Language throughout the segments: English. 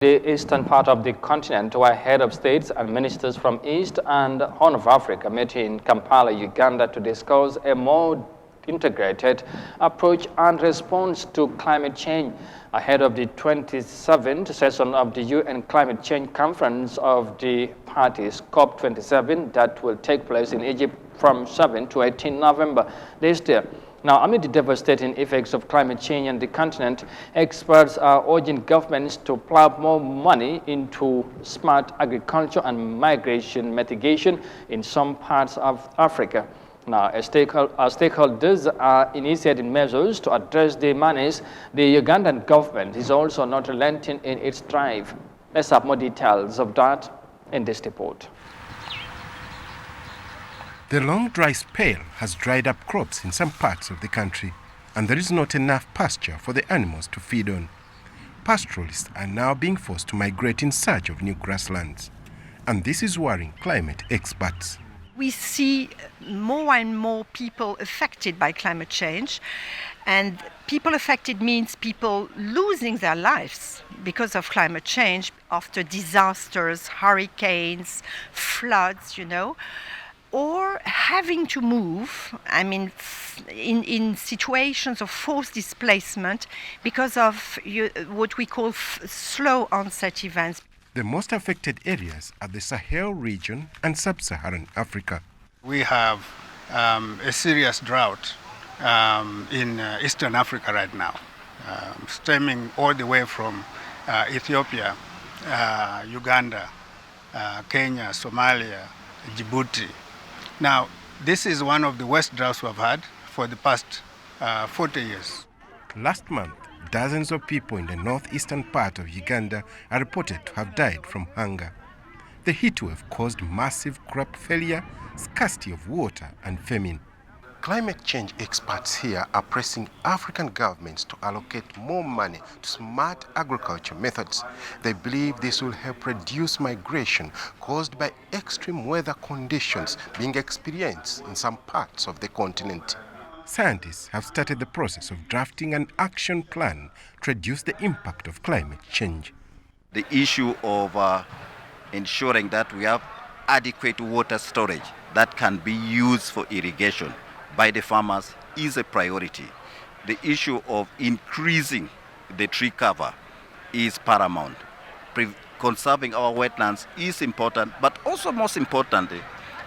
The eastern part of the continent, where head of states and ministers from East and Horn of Africa met in Kampala, Uganda, to discuss a more integrated approach and response to climate change ahead of the 27th session of the UN Climate Change Conference of the Parties, COP27, that will take place in Egypt from 7 to 18 November this year. Now, amid the devastating effects of climate change on the continent, experts are urging governments to plow more money into smart agriculture and migration mitigation in some parts of Africa. Now, stakeholders are initiating measures to address the menace. The Ugandan government is also not relenting in its drive. Let's have more details of that in this report. The long dry spell has dried up crops in some parts of the country, and there is not enough pasture for the animals to feed on. Pastoralists are now being forced to migrate in search of new grasslands, and this is worrying climate experts. We see more and more people affected by climate change, and people affected means people losing their lives because of climate change after disasters, hurricanes, floods, or having to move, in situations of forced displacement because of what we call slow onset events. The most affected areas are the Sahel region and sub-Saharan Africa. We have a serious drought in Eastern Africa right now, stemming all the way from Ethiopia, Uganda, Kenya, Somalia, Djibouti. Now, this is one of the worst droughts we've had for the past 40 years. Last month, dozens of people in the northeastern part of Uganda are reported to have died from hunger. The heatwave caused massive crop failure, scarcity of water, and famine. Climate change experts here are pressing African governments to allocate more money to smart agriculture methods. They believe this will help reduce migration caused by extreme weather conditions being experienced in some parts of the continent. Scientists have started the process of drafting an action plan to reduce the impact of climate change. The issue of ensuring that we have adequate water storage that can be used for irrigation by the farmers is a priority. The issue of increasing the tree cover is paramount. Conserving our wetlands is important, but also most importantly,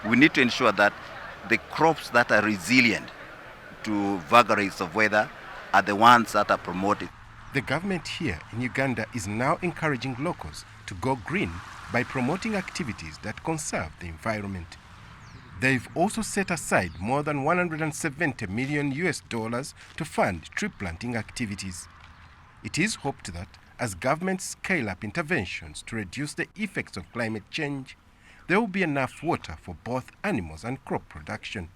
we need to ensure that the crops that are resilient to vagaries of weather are the ones that are promoted. The government here in Uganda is now encouraging locals to go green by promoting activities that conserve the environment. They've also set aside more than $170 million to fund tree planting activities. It is hoped that as governments scale up interventions to reduce the effects of climate change, there will be enough water for both animals and crop production.